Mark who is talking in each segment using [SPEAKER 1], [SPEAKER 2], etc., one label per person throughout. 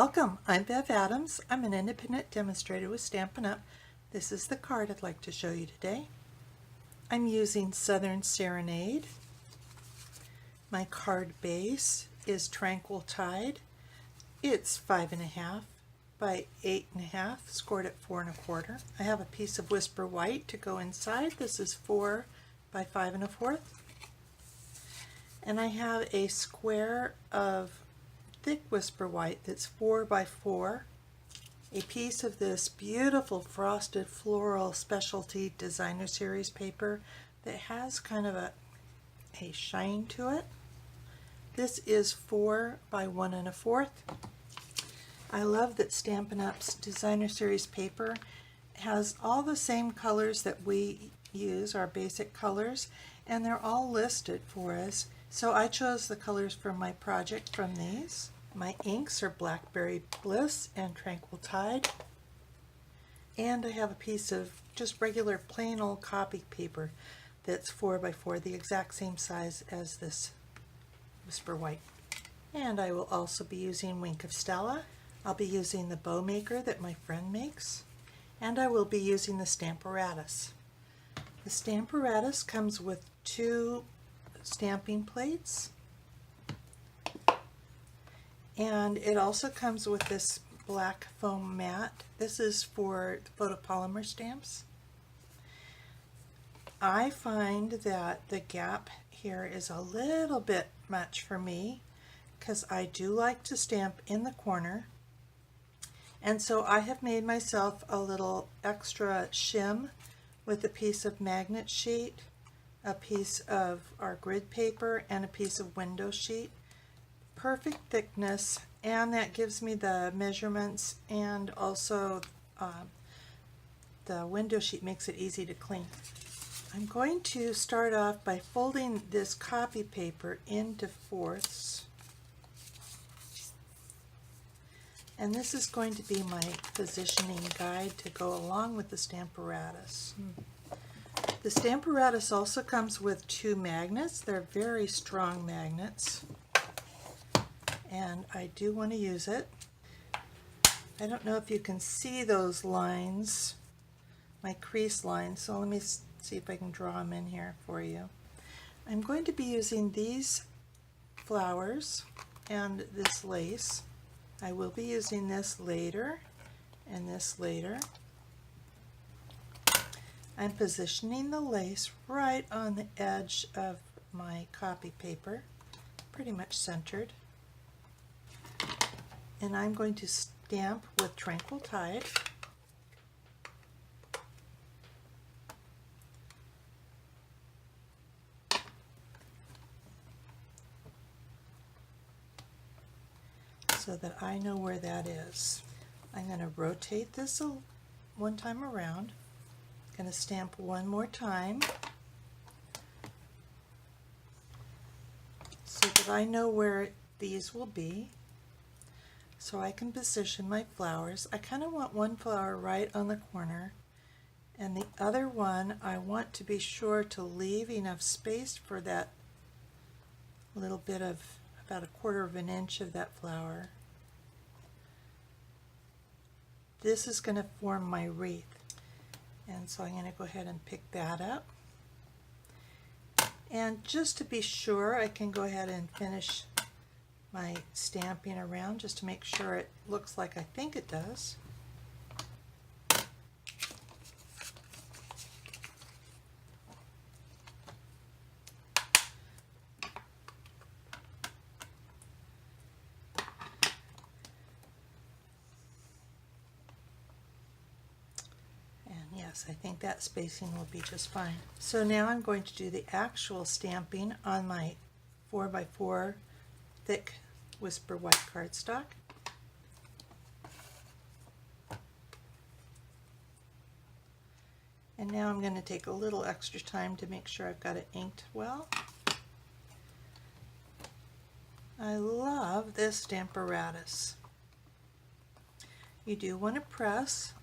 [SPEAKER 1] Welcome, I'm Bev Adams. I'm an independent demonstrator with Stampin' Up. This is the card I'd like to show you today. I'm using Southern Serenade. My card base is Tranquil Tide. It's 5.5 by 8.5, scored at 4 1/4. I have a piece of Whisper White to go inside. This is 4 by 5 1/4. And I have a square of thick Whisper White that's 4 by 4, a piece of this beautiful frosted floral specialty designer series paper that has kind of a shine to it. This is 4 by 1 1/4. I love that Stampin' Up's designer series paper has all the same colors that we use, our basic colors, and they're all listed for us. So I chose the colors for my project from these. My inks are Blackberry Bliss and Tranquil Tide. And I have a piece of just regular plain old copy paper that's 4 by 4, the exact same size as this Whisper White. And I will also be using Wink of Stella. I'll be using the bow maker that my friend makes. And I will be using the Stamparatus. The Stamparatus comes with 2 stamping plates, and it also comes with this black foam mat. This is for photopolymer stamps. I find that the gap here is a little bit much for me because I do like to stamp in the corner, and so I have made myself a little extra shim with a piece of magnet sheet, a piece of our grid paper, and a piece of window sheet. Perfect thickness, and that gives me the measurements, and also the window sheet makes it easy to clean. I'm going to start off by folding this copy paper into fourths, and this is going to be my positioning guide to go along with the Stamparatus. The Stamparatus also comes with 2 magnets. They're very strong magnets, and I do want to use it. I don't know if you can see those lines, my crease lines, so let me see if I can draw them in here for you. I'm going to be using these flowers and this lace. I will be using this later and this later. I'm positioning the lace right on the edge of my copy paper, pretty much centered. And I'm going to stamp with Tranquil Tide. So that I know where that is. I'm going to rotate this one time around. Going to stamp one more time so that I know where these will be, so I can position my flowers. I kind of want one flower right on the corner, and the other one I want to be sure to leave enough space for that little bit of about 1/4 of an inch of that flower. This is going to form my wreath. And so I'm going to go ahead and pick that up. And just to be sure, I can go ahead and finish my stamping around just to make sure it looks like I think it does. Yes, I think that spacing will be just fine. So now I'm going to do the actual stamping on my 4 by 4 thick Whisper White cardstock. And now I'm going to take a little extra time to make sure I've got it inked well. I love this Stamparatus. You do want to press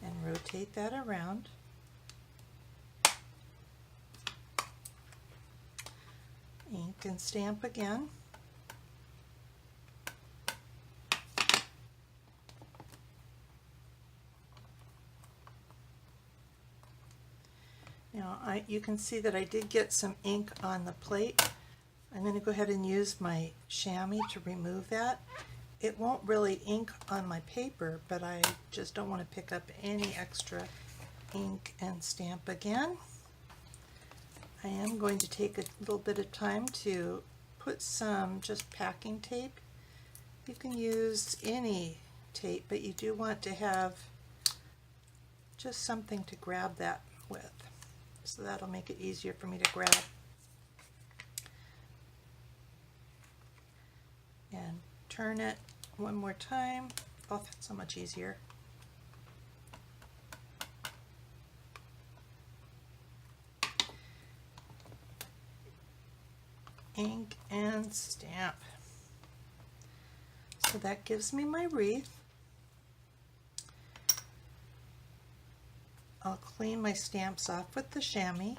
[SPEAKER 1] and rotate that around. Ink and stamp again. you can see that I did get some ink on the plate. I'm going to go ahead and use my chamois to remove that. It won't really ink on my paper, but I just don't want to pick up any extra ink and stamp again. I am going to take a little bit of time to put some just packing tape. You can use any tape, but you do want to have just something to grab that with. So that'll make it easier for me to grab. And turn it one more time. Oh, that's so much easier. Ink and stamp. So that gives me my wreath. I'll clean my stamps off with the chamois.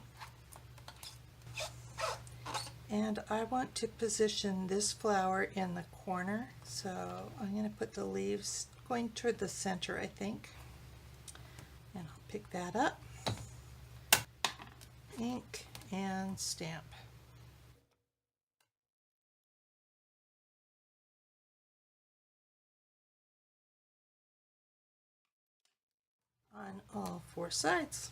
[SPEAKER 1] And I want to position this flower in the corner, so I'm going to put the leaves going toward the center, I think. And I'll pick that up. Ink and stamp. On all four sides.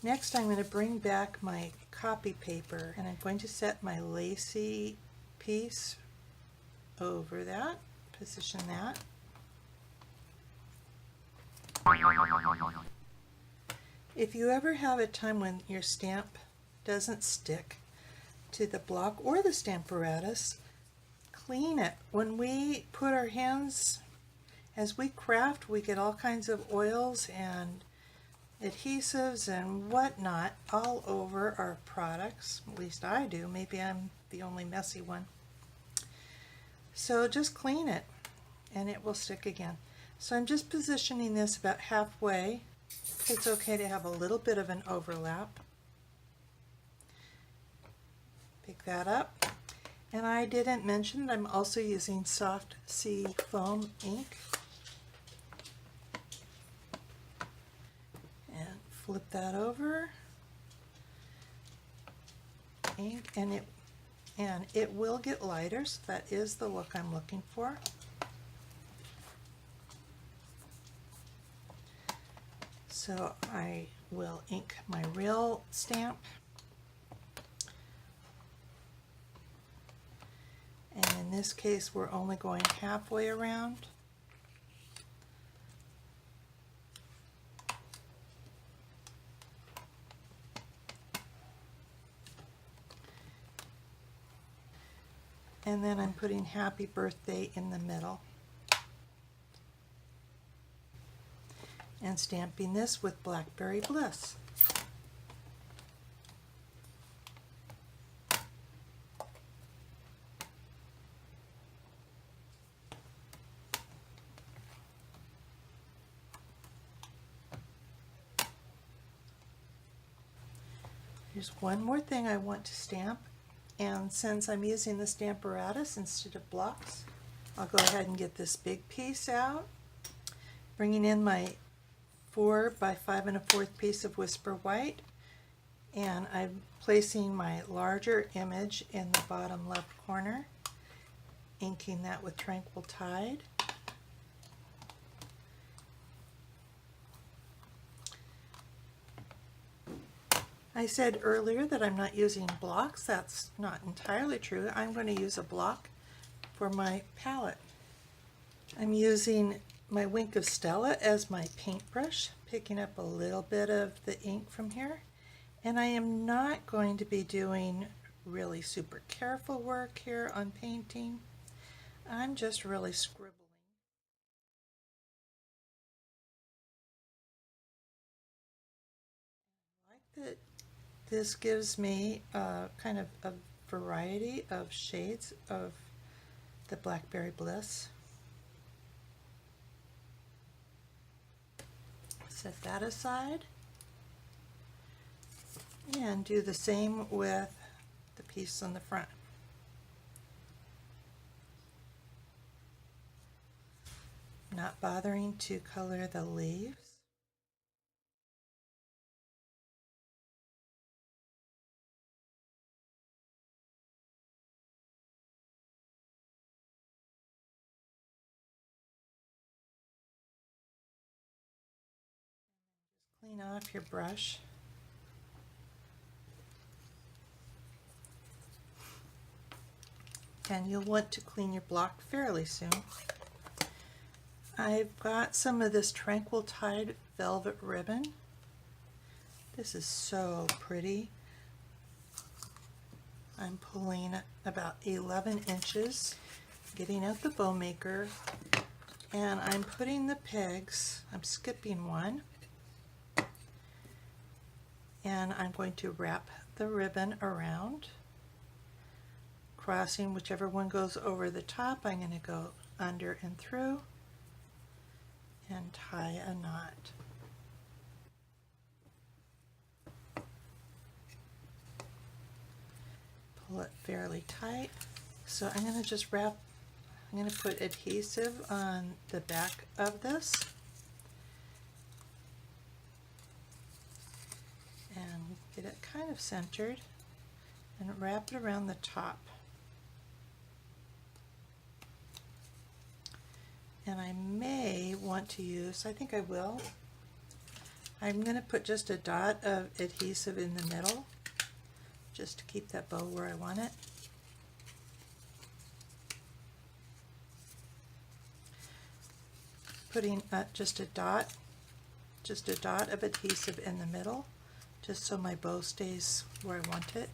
[SPEAKER 1] Next, I'm going to bring back my copy paper, and I'm going to set my lacy piece over that, position that. If you ever have a time when your stamp doesn't stick to the block or the Stamparatus, clean it. When we put our hands, as we craft, we get all kinds of oils and adhesives and whatnot all over our products. At least I do. Maybe I'm the only messy one. So just clean it and it will stick again. So I'm just positioning this about halfway. It's okay to have a little bit of an overlap. Pick that up. And I didn't mention that I'm also using soft sea foam ink. Flip that over, ink, and it will get lighter, so that is the look I'm looking for. So I will ink my real stamp, and in this case we're only going halfway around. And then I'm putting happy birthday in the middle. And stamping this with Blackberry Bliss. There's one more thing I want to stamp. And since I'm using the Stamparatus instead of blocks, I'll go ahead and get this big piece out, bringing in my 4 by 5 1/4 piece of Whisper White, and I'm placing my larger image in the bottom left corner, inking that with Tranquil Tide. I said earlier that I'm not using blocks. That's not entirely true. I'm going to use a block for my palette. I'm using my Wink of Stella as my paintbrush, picking up a little bit of the ink from here. And I am not going to be doing really super careful work here on painting. I'm just really scribbling. I like that this gives me kind of a variety of shades of the Blackberry Bliss. Set that aside and do the same with the piece on the front. Not bothering to color the leaves. Clean off your brush. And you'll want to clean your block fairly soon. I've got some of this Tranquil Tide velvet ribbon. This is so pretty. I'm pulling about 11 inches, getting out the bow maker, and I'm putting the pegs, I'm skipping one, and I'm going to wrap the ribbon around, crossing whichever one goes over the top. I'm going to go under and through and tie a knot. Pull it fairly tight. So I'm going to just wrap, I'm going to put adhesive on the back of this and get it kind of centered and wrap it around the top. And I may want to use, I think I will, I'm going to put just a dot of adhesive in the middle just to keep that bow where I want it. Putting just a dot of adhesive in the middle, just so my bow stays where I want it.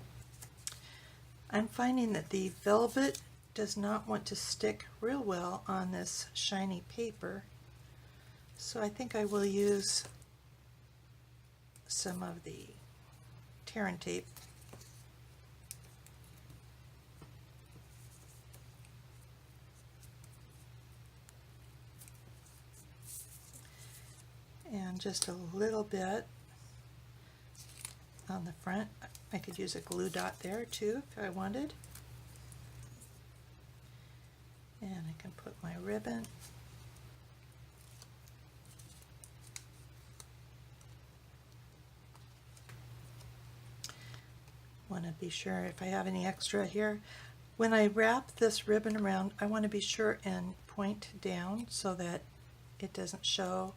[SPEAKER 1] I'm finding that the velvet does not want to stick real well on this shiny paper, so I think I will use some of the tear and tape. And just a little bit on the front. I could use a glue dot there too if I wanted. And I can put my ribbon. Want to be sure if I have any extra here. When I wrap this ribbon around, I want to be sure and point down so that it doesn't show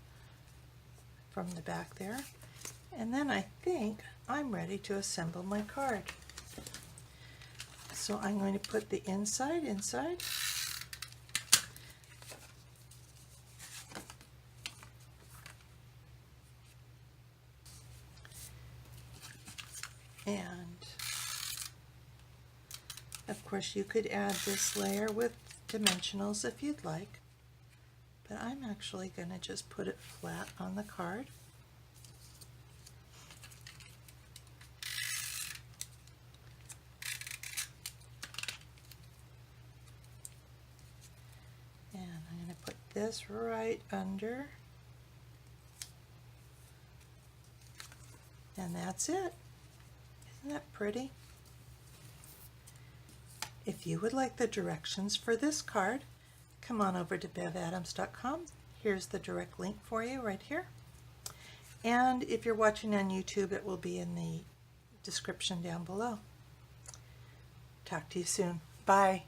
[SPEAKER 1] from the back there. And then I think I'm ready to assemble my card. So I'm going to put the inside. And of course you could add this layer with dimensionals if you'd like, but I'm actually going to just put it flat on the card. And I'm going to put this right under, and that's it. Isn't that pretty? If you would like the directions for this card, come on over to bevadams.com. Here's the direct link for you right here. And if you're watching on YouTube, it will be in the description down below. Talk to you soon. Bye.